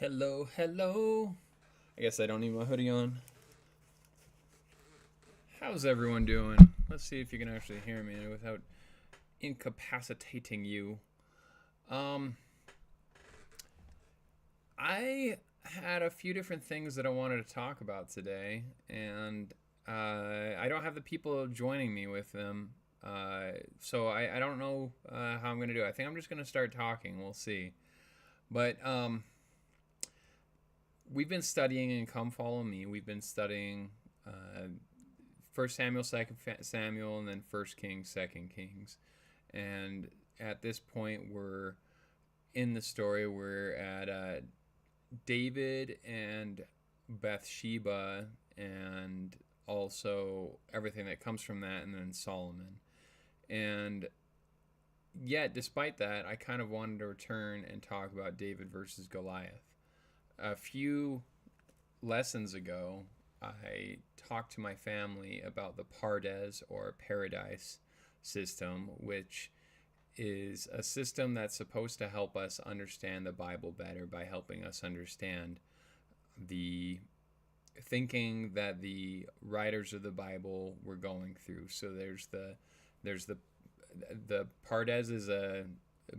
Hello, hello. I guess I don't need my hoodie on. How's everyone doing? Let's see if you can actually hear me without incapacitating you. Um, I had a few different things that I wanted to talk about today, and I don't have the people joining me with them. So I don't know how I'm going to do it. I think I'm just going to start talking. We'll see. But we've been studying in Come Follow Me. We've been studying First Samuel, Second Samuel, and then First Kings, Second Kings. And at this point, we're in the story. We're at David and Bathsheba, and also everything that comes from that, and then Solomon. And yet, despite that, I kind of wanted to return and talk about David versus Goliath. A few lessons ago, I talked to my family about the Pardes or Paradise system, which is a system that's supposed to help us understand the Bible better by helping us understand the thinking that the writers of the Bible were going through. So there's the Pardes is a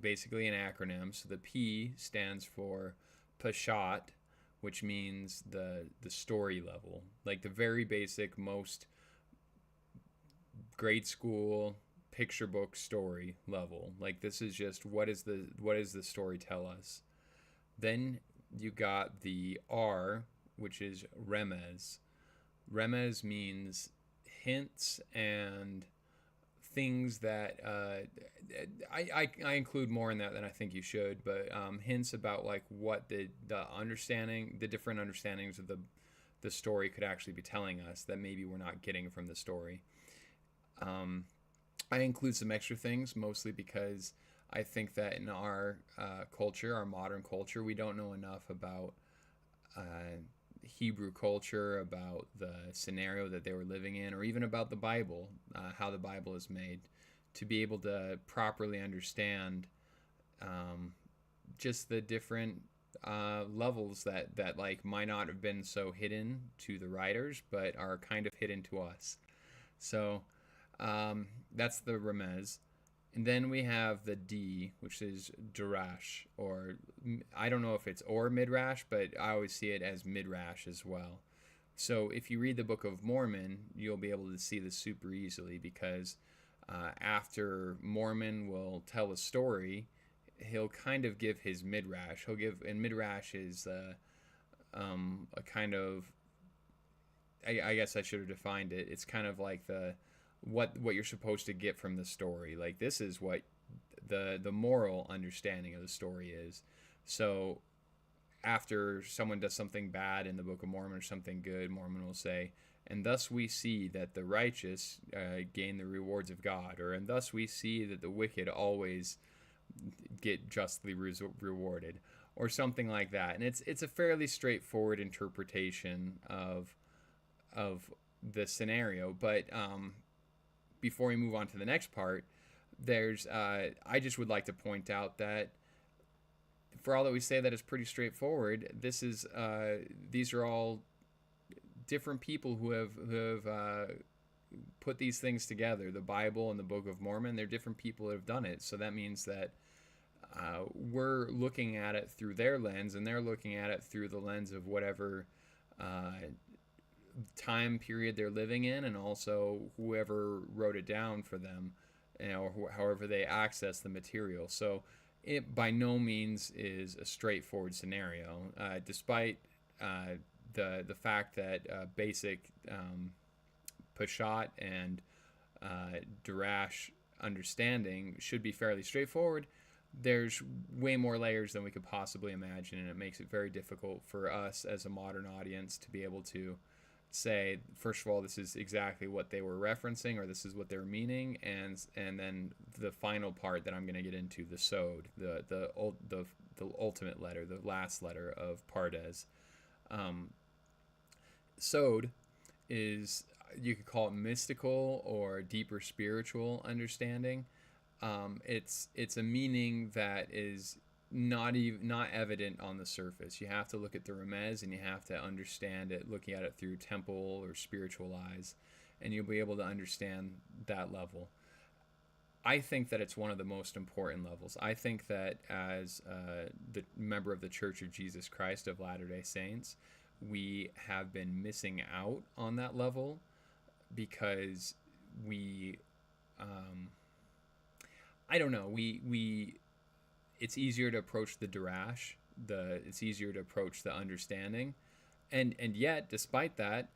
basically an acronym. So the P stands for Peshat, which means the story level, like the very basic, most grade school picture book story level. Like this is just what does the story tell us. Then you got the R, which is remez. Remez means hints and things that I include more in that than I think you should, but hints about like what the different understandings of the story could actually be telling us that maybe we're not getting from the story. I include some extra things mostly because I think that in our culture, our modern culture, we don't know enough about Hebrew culture, about the scenario that they were living in, or even about the Bible, how the Bible is made, to be able to properly understand just the different levels that like might not have been so hidden to the writers, but are kind of hidden to us. So that's the remez. And then we have the D, which is Darash, or I don't know if it's or Midrash, but I always see it as Midrash as well. So if you read the Book of Mormon, you'll be able to see this super easily because after Mormon will tell a story, he'll kind of give his Midrash. And Midrash is a kind of, I guess I should have defined it. It's kind of like what you're supposed to get from the story. Like this is what the moral understanding of the story is. So after someone does something bad in the Book of Mormon or something good, Mormon will say, and thus we see that the righteous gain the rewards of God, or and thus we see that the wicked always get justly rewarded, or something like that. And it's a fairly straightforward interpretation of the scenario. But before we move on to the next part, there's I just would like to point out that for all that we say that it's pretty straightforward, these are all different people who have put these things together. The Bible and the Book of Mormon, they're different people that have done it. So that means that we're looking at it through their lens, and they're looking at it through the lens of whatever time period they're living in, and also whoever wrote it down for them, however they access the material. So it by no means is a straightforward scenario, despite the fact that basic Peshat and Darash understanding should be fairly straightforward. There's way more layers than we could possibly imagine, and it makes it very difficult for us as a modern audience to be able to say, first of all, this is exactly what they were referencing, or this is what they're meaning, and then the final part that I'm going to get into, the Sod, the ultimate letter, the last letter of Pardes. Sod is, you could call it mystical or deeper spiritual understanding. It's a meaning that is not evident on the surface. You have to look at the remez and you have to understand it, looking at it through temple or spiritual eyes, and you'll be able to understand that level. I think that it's one of the most important levels. I think that as the member of the Church of Jesus Christ of Latter-day Saints, we have been missing out on that level because we, I don't know, we it's easier to approach the darash, it's easier to approach the understanding, and yet, despite that,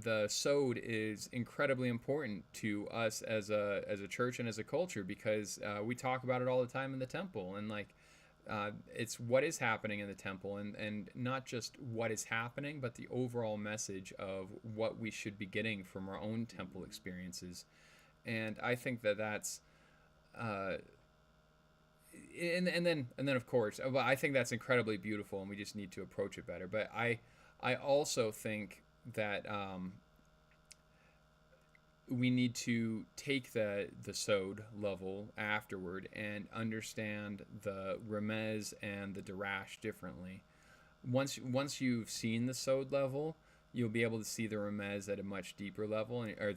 the sod is incredibly important to us as a church and as a culture, because we talk about it all the time in the temple, and like it's what is happening in the temple, and not just what is happening, but the overall message of what we should be getting from our own temple experiences. And I think that that's and then of course, I think that's incredibly beautiful, and we just need to approach it better. But I also think that we need to take the sod level afterward and understand the remez and the darash differently. Once you've seen the sod level, you'll be able to see the remez at a much deeper level, or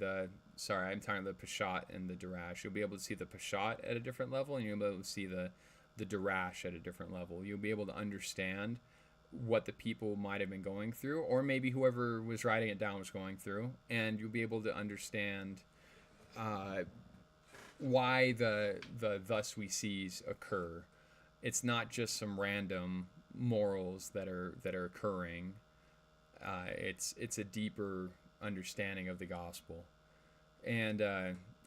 I'm talking the pashat and the darash. You'll be able to see the pashat at a different level, and you'll be able to see the darash at a different level. You'll be able to understand what the people might have been going through, or maybe whoever was writing it down was going through, and you'll be able to understand why the thus we sees occur. It's not just some random morals that are occurring. It's a deeper understanding of the gospel. And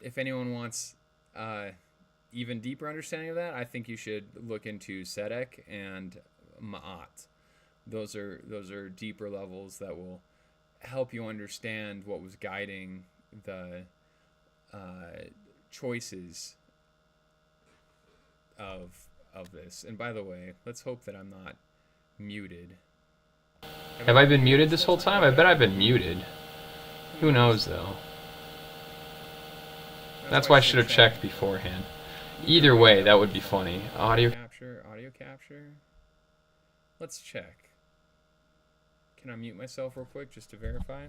if anyone wants even deeper understanding of that, I think you should look into Tzedek and Ma'at. Those are deeper levels that will help you understand what was guiding the choices of this. And by the way, let's hope that I'm not muted. Have I been muted this whole time? I bet I've been muted. Who knows, though? That's why I should have checked beforehand. Either way, that would be funny. Audio capture. Let's check. Can I mute myself real quick just to verify?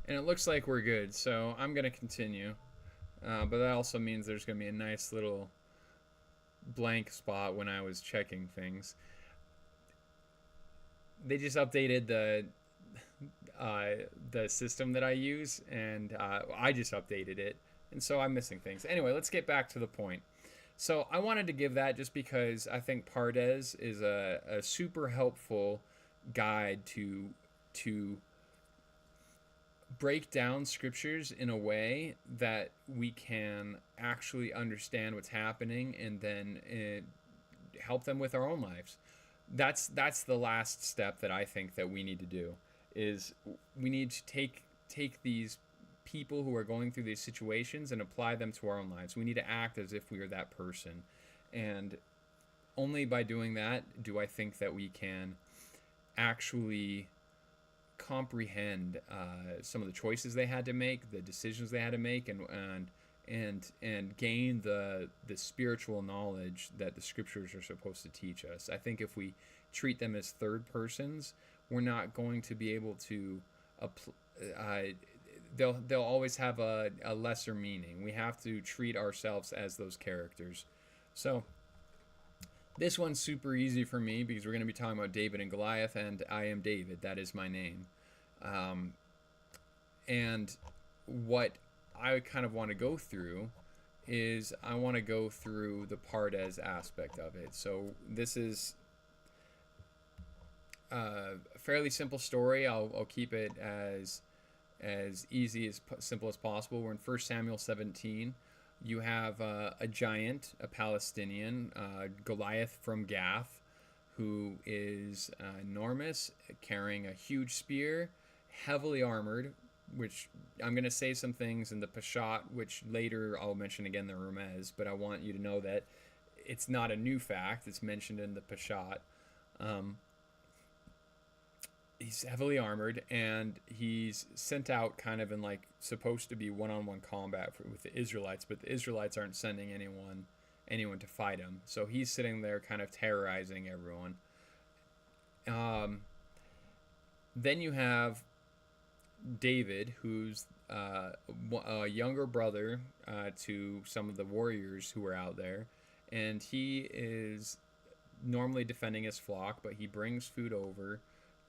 And it looks like we're good, so I'm going to continue. But that also means there's going to be a nice little blank spot when I was checking things. They just updated the system that I use, and I just updated it, and so I'm missing things. Anyway, let's get back to the point. So I wanted to give that just because I think Pardes is a super helpful guide to break down scriptures in a way that we can actually understand what's happening, and then help them with our own lives. That's the last step that I think that we need to do, is we need to take these people who are going through these situations and apply them to our own lives. We need to act as if we are that person, and only by doing that do I think that we can actually comprehend some of the choices they had to make, the decisions they had to make, and gain the spiritual knowledge that the scriptures are supposed to teach us. I think if we treat them as third persons, we're not going to be able to they'll always have a lesser meaning. We have to treat ourselves as those characters. So this one's super easy for me because we're going to be talking about David and Goliath, and I am David. That is my name. And what I kind of want to go through is I want to go through the Pardes aspect of it. So this is A fairly simple story. I'll keep it as easy as simple as possible. We're in 1 Samuel 17. You have a giant, a Palestinian, Goliath from Gath, who is enormous, carrying a huge spear, heavily armored, which I'm going to say some things in the Peshat, which later I'll mention again the Remez, but I want you to know that it's not a new fact. It's mentioned in the Peshat. Um, he's heavily armored, and he's sent out kind of in like supposed to be one-on-one combat with the Israelites, but the Israelites aren't sending anyone to fight him. So he's sitting there kind of terrorizing everyone. Um, then you have David, who's a younger brother to some of the warriors who are out there, and he is normally defending his flock, but he brings food over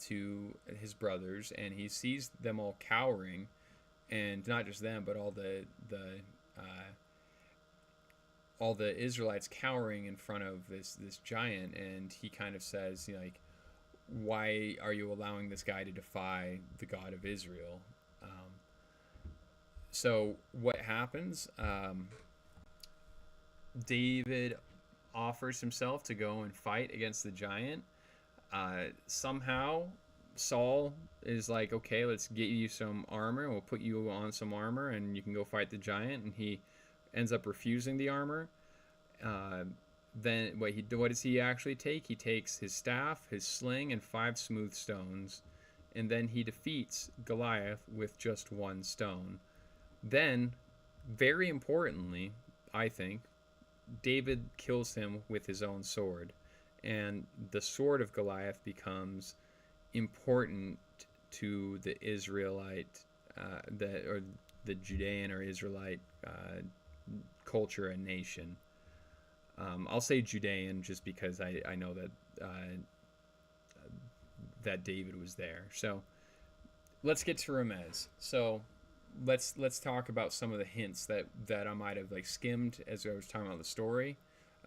to his brothers, and he sees them all cowering, and not just them, but all the Israelites cowering in front of this giant, and he kind of says, you know, like, why are you allowing this guy to defy the God of Israel? So what happens? David offers himself to go and fight against the giant. Somehow Saul is like, okay, let's get you some armor. We'll put you on some armor, and you can go fight the giant. And he ends up refusing the armor. Then what does he actually take? He takes his staff, his sling, and 5 smooth stones, and then he defeats Goliath with just 1 stone. Then, very importantly, I think, David kills him with his own sword, and the sword of Goliath becomes important to the Israelite, the Judean or Israelite culture and nation. I'll say Judean just because I know that David was there. So let's get to Remez. So let's talk about some of the hints that I might have like skimmed as I was talking about the story,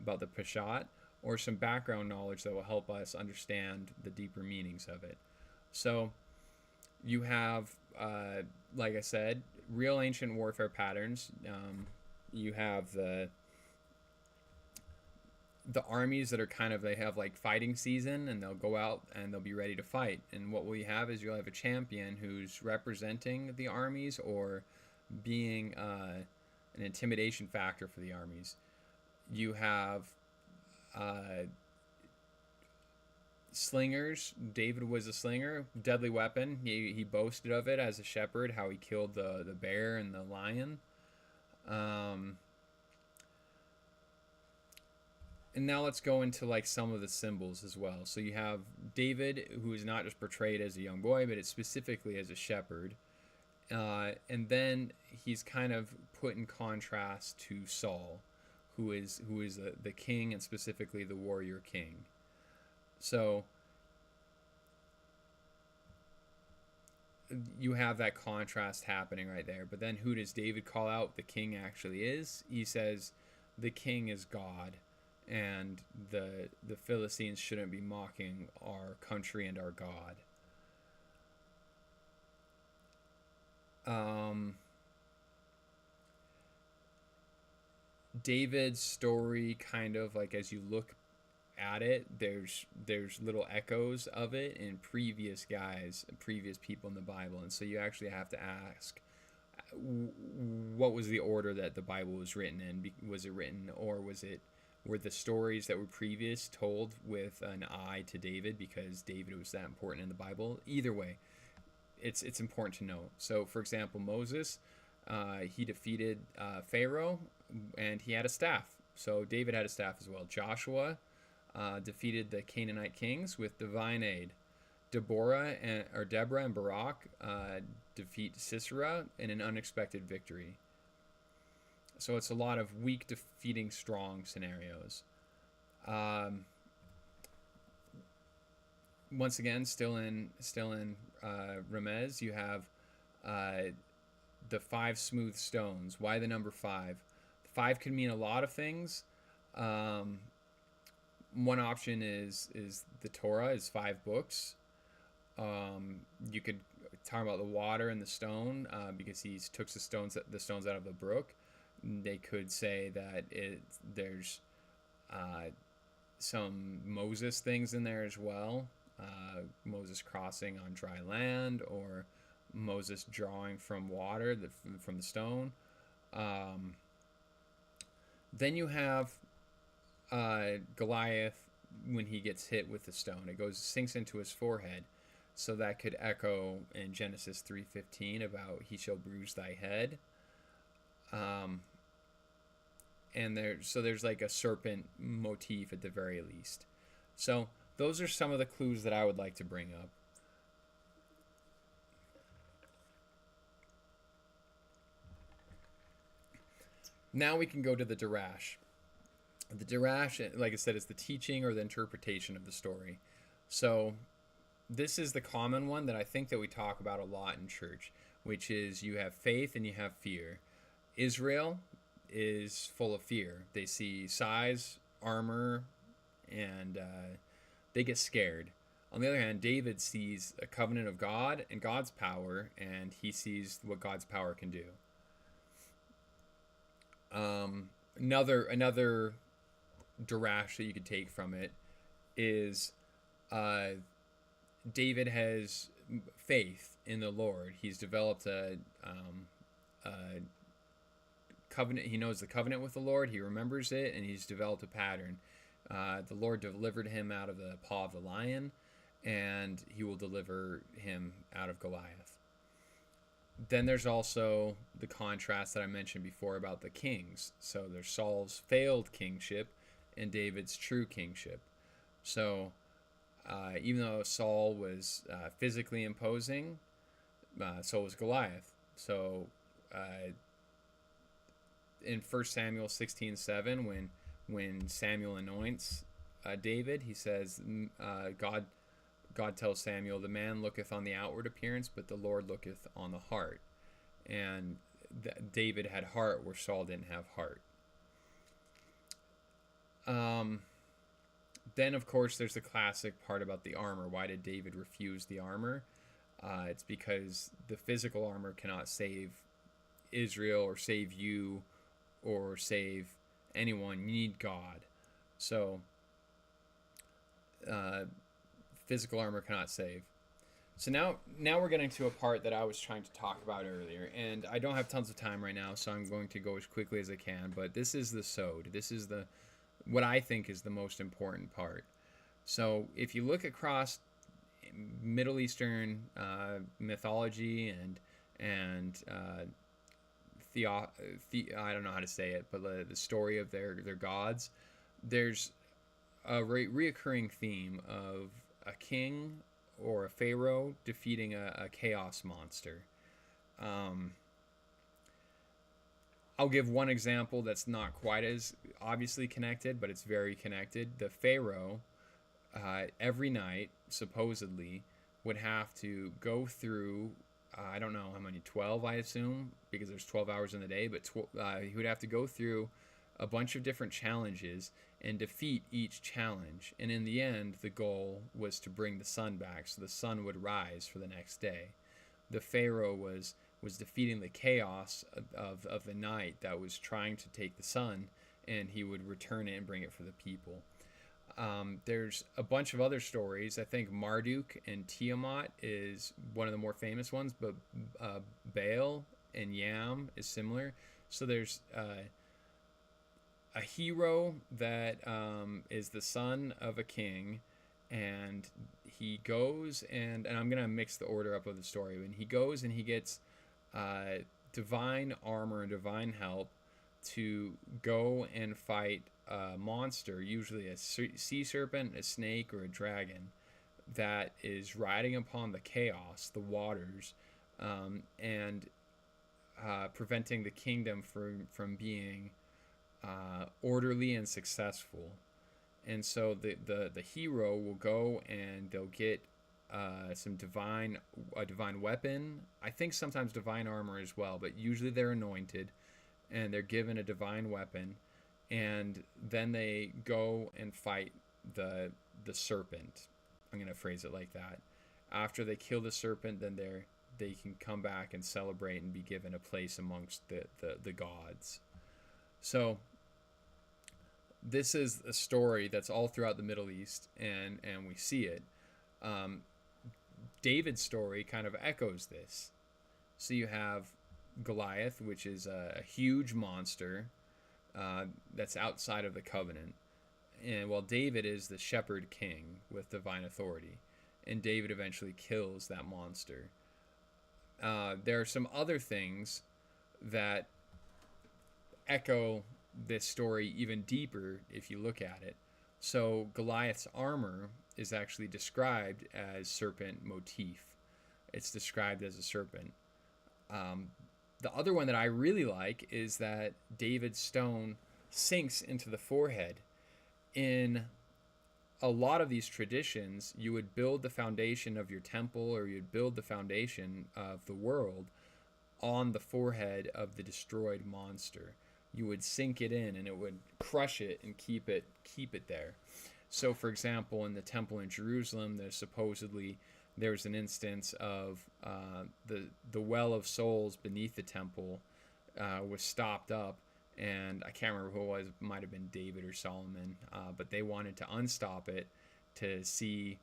about the Peshat, or some background knowledge that will help us understand the deeper meanings of it. So you have, like I said, real ancient warfare patterns. You have the armies that are kind of, they have like fighting season, and they'll go out and they'll be ready to fight. And what we have is you'll have a champion who's representing the armies or being an intimidation factor for the armies. You have slingers. David was a slinger, deadly weapon. He boasted of it as a shepherd, how he killed the bear and the lion. And now let's go into like some of the symbols as well. So you have David, who is not just portrayed as a young boy, but it's specifically as a shepherd. And then he's kind of put in contrast to Saul, who is the king, and specifically the warrior king. So you have that contrast happening right there. But then who does David call out the king actually is? He says the king is God, and the Philistines shouldn't be mocking our country and our God. David's story, kind of like, as you look at it, there's little echoes of it in previous people in the Bible, and so you actually have to ask, what was the order that the Bible was written in? Was it written, or were the stories that were previous told with an eye to David because David was that important in the Bible? Either way, it's important to know. So, for example, Moses, he defeated Pharaoh, and he had a staff. So David had a staff as well. Joshua defeated the Canaanite kings with divine aid. Deborah and Barak defeat Sisera in an unexpected victory. So it's a lot of weak defeating strong scenarios. Once again, still in Remez, you have the 5 smooth stones. Why the number 5? 5 can mean a lot of things. One option is the Torah is 5 books. You could talk about the water and the stone because he took the stones out of the brook. They could say that there's uh, some Moses things in there as well. Moses crossing on dry land, or Moses drawing from water from the stone. Um, then you have Goliath when he gets hit with the stone. It goes sinks into his forehead. So that could echo in Genesis 3:15 about he shall bruise thy head. Um, and there's like a serpent motif at the very least. So those are some of the clues that I would like to bring up. Now we can go to the Darash. The Darash, like I said, is the teaching or the interpretation of the story. So this is the common one that I think that we talk about a lot in church, which is you have faith and you have fear. Israel is full of fear. They see size, armor, and they get scared. On the other hand, David sees a covenant of God and God's power, and he sees what God's power can do. Another darash that you could take from it is uh, David has faith in the Lord. He's developed a covenant. He knows the covenant with the Lord. He remembers it, and he's developed a pattern. The Lord delivered him out of the paw of the lion, and he will deliver him out of Goliath. Then there's also the contrast that I mentioned before about the kings. So there's Saul's failed kingship and David's true kingship. So even though Saul was physically imposing, so was Goliath. So in 1 Samuel 16:7, when Samuel anoints David, he says, God tells Samuel, the man looketh on the outward appearance, but the Lord looketh on the heart. And David had heart where Saul didn't have heart. Then, of course, there's the classic part about the armor. Why did David refuse the armor? It's because the physical armor cannot save Israel or save you or save anyone. You need God. So, physical armor cannot save. So now we're getting to a part that I was trying to talk about earlier, and I don't have tons of time right now, so I'm going to go as quickly as I can. But this is the sod. This is what I think is the most important part. So if you look across Middle Eastern mythology and I don't know how to say it, but the story of their gods, there's a reoccurring theme of a king or a pharaoh defeating a chaos monster. I'll give one example that's not quite as obviously connected, but it's very connected. The pharaoh, every night, supposedly, would have to go through, I don't know how many, 12, I assume, because there's 12 hours in the day, but he would have to go through a bunch of different challenges and defeat each challenge. And in the end, the goal was to bring the sun back, so the sun would rise for the next day. The pharaoh was defeating the chaos of the night that was trying to take the sun, and he would return it and bring it for the people. There's a bunch of other stories. I think Marduk and Tiamat is one of the more famous ones, but Baal and Yam is similar. So there's a hero that is the son of a king, and he goes and I'm going to mix the order up of the story. And he goes and he gets divine armor and divine help to go and fight a monster, usually a sea serpent, a snake, or a dragon, that is riding upon the chaos, the waters, and preventing the kingdom from being orderly and successful. And so the hero will go and they'll get a divine weapon. I think sometimes divine armor as well, but usually they're anointed and they're given a divine weapon, and then they go and fight the serpent. I'm going to phrase it like that. After they kill the serpent, then they can come back and celebrate and be given a place amongst the gods. So this is a story that's all throughout the Middle East, and we see it. Um, David's story kind of echoes this. So you have Goliath, which is a huge monster that's outside of the covenant. And while David is the shepherd king with divine authority, and David eventually kills that monster. There are some other things that echo this story even deeper if you look at it. So Goliath's armor is actually described as serpent motif. It's described as a serpent. The other one that I really like is that David's stone sinks into the forehead. In a lot of these traditions, you would build the foundation of your temple, or you'd build the foundation of the world on the forehead of the destroyed monster. You would sink it in, and it would crush it and keep it there. So, for example, in the temple in Jerusalem, there's an instance of the well of souls beneath the temple was stopped up, and I can't remember who it was. It might have been David or Solomon, but they wanted to unstop it to see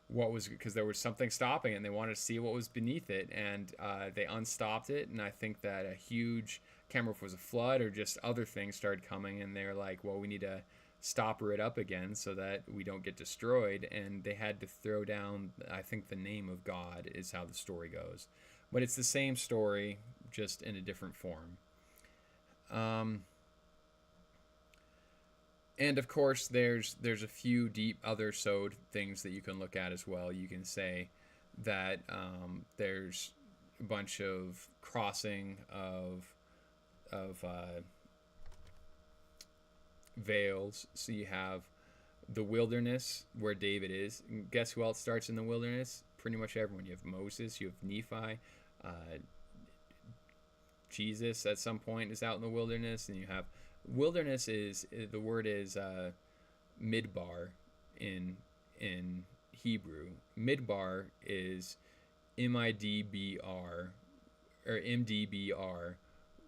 what was, because there was something stopping it, and they wanted to see what was beneath it, and they unstopped it. And I think that a huge, I can't remember if it was a flood or just other things started coming, and they're like, well, we need to stopper it up again so that we don't get destroyed. And they had to throw down, I think, the name of God is how the story goes, but it's the same story, just in a different form. And of course, there's a few deep other sewed things that you can look at as well. You can say that there's a bunch of crossing of veils. So you have the wilderness where David is. And guess who else starts in the wilderness? Pretty much everyone. You have Moses, you have Nephi, Jesus at some point is out in the wilderness, and you have wilderness is, the word is midbar in Hebrew. Midbar is midbr or mdbr,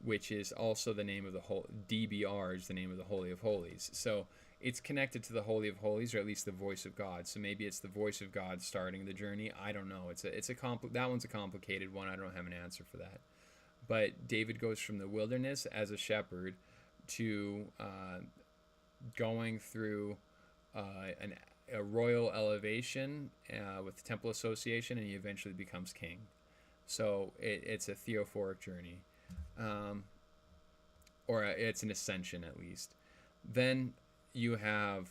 which is also the name of the whole, DBR is the name of the Holy of Holies. So it's connected to the Holy of Holies, or at least the voice of God. So maybe it's the voice of God starting the journey. I don't know. That one's a complicated one. I don't have an answer for that. But David goes from the wilderness as a shepherd to going through a royal elevation with the Temple Association, and he eventually becomes king. So it's a theophoric journey, or it's an ascension at least. Then you have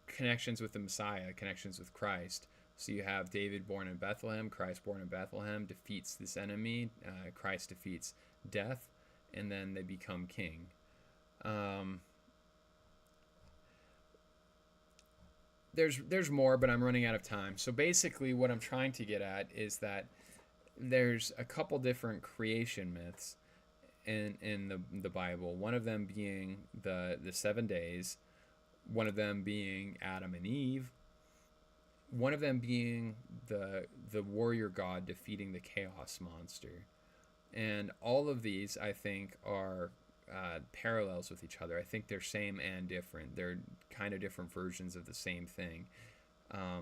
connections with the Messiah, connections with Christ. So you have David born in Bethlehem, Christ born in Bethlehem, defeats this enemy, Christ defeats death, and then they become king. There's more, but I'm running out of time. So basically what I'm trying to get at is that there's a couple different creation myths in the Bible. One of them being the 7 days, one of them being Adam and Eve, one of them being the warrior god defeating the chaos monster. And all of these, I think, are parallels with each other. I think they're same and different. They're kind of different versions of the same thing. I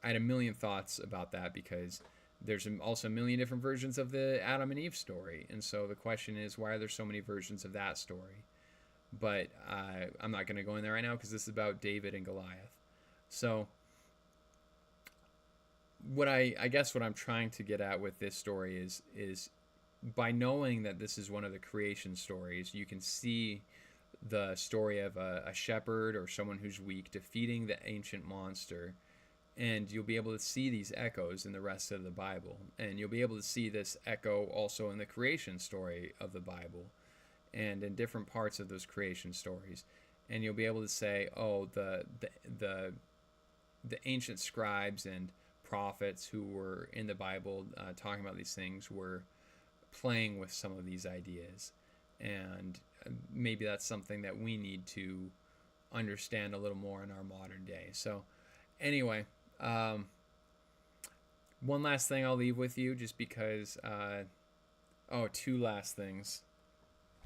had a million thoughts about that because there's also a million different versions of the Adam and Eve story. And so the question is, why are there so many versions of that story? But I'm not going to go in there right now because this is about David and Goliath. So I guess what I'm trying to get at with this story is by knowing that this is one of the creation stories, you can see the story of a shepherd or someone who's weak defeating the ancient monster, and you'll be able to see these echoes in the rest of the Bible, and you'll be able to see this echo also in the creation story of the Bible and in different parts of those creation stories. And you'll be able to say, oh, the ancient scribes and prophets who were in the Bible talking about these things were playing with some of these ideas, and maybe that's something that we need to understand a little more in our modern day. So anyway, um, one last thing I'll leave with you, just because. Two last things,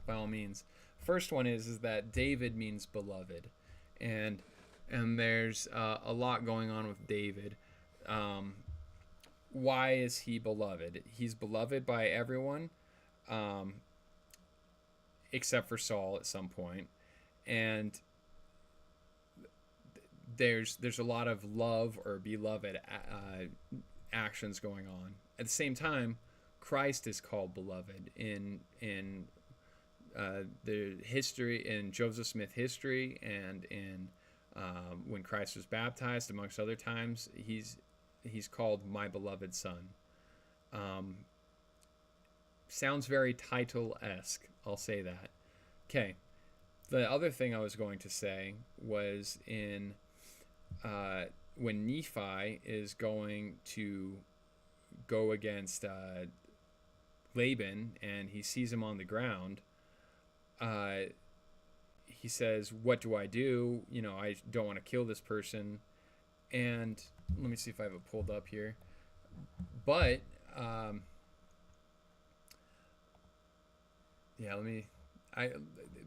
by all means. First one is that David means beloved, and there's a lot going on with David. Um, why is he beloved? He's beloved by everyone, um, except for Saul at some point, and there's a lot of love or beloved actions going on. At the same time, Christ is called beloved in the history, in Joseph Smith history, and in when Christ was baptized, amongst other times. He's called my beloved son. Um, Sounds very title-esque. I'll say that. Okay. The other thing I was going to say was in when Nephi is going to go against Laban, and he sees him on the ground. He says, "What do I do? I don't want to kill this person." And let me see if I have it pulled up here. But yeah,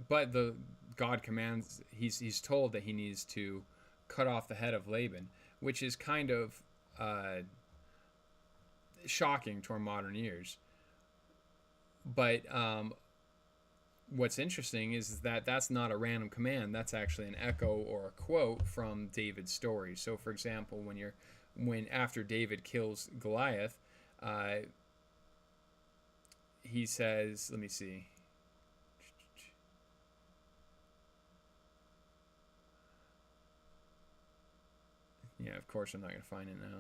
But the God commands. He's told that he needs to cut off the head of Laban, which is kind of shocking to our modern ears. But what's interesting is that that's not a random command. That's actually an echo or a quote from David's story. So, for example, when after David kills Goliath, he says, let me see. Yeah, of course I'm not going to find it now.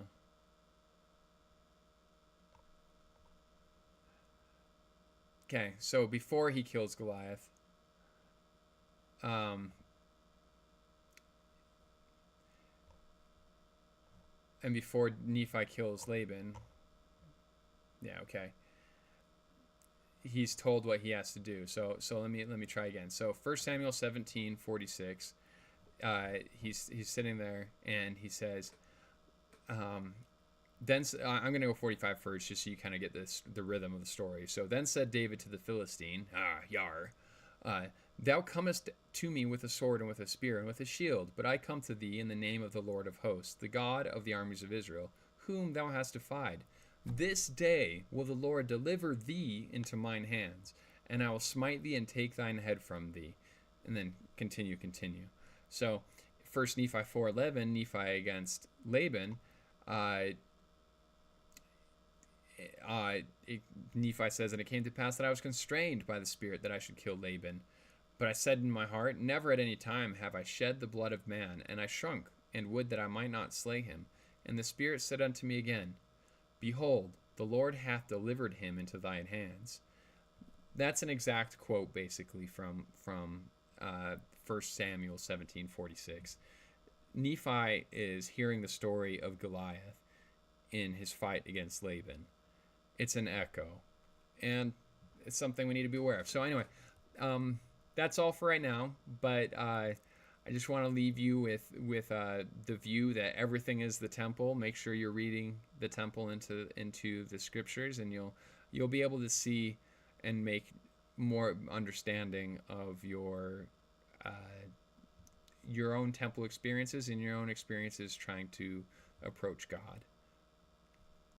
Okay, so before he kills Goliath, and before Nephi kills Laban, yeah, okay, he's told what he has to do. So let me try again. So 1 Samuel 17:46, he's sitting there and he says, then I'm going to go 45 first, just so you kind of get the rhythm of the story. So then said David to the Philistine, Yar, thou comest to me with a sword and with a spear and with a shield, but I come to thee in the name of the Lord of hosts, the God of the armies of Israel, whom thou hast defied. This day will the Lord deliver thee into mine hands, and I will smite thee and take thine head from thee. And then continue. So 1 Nephi 4:11, Nephi against Laban, Nephi says, and it came to pass that I was constrained by the Spirit that I should kill Laban. But I said in my heart, never at any time have I shed the blood of man, and I shrunk, and would that I might not slay him. And the Spirit said unto me again, behold, the Lord hath delivered him into thine hands. That's an exact quote, basically, from 1 Samuel 17:46. Nephi is hearing the story of Goliath in his fight against Laban. It's an echo, and it's something we need to be aware of. So anyway, that's all for right now, but I just want to leave you with the view that everything is the temple. Make sure you're reading the temple into the scriptures, and you'll be able to see and make more understanding of your own temple experiences and your own experiences trying to approach God.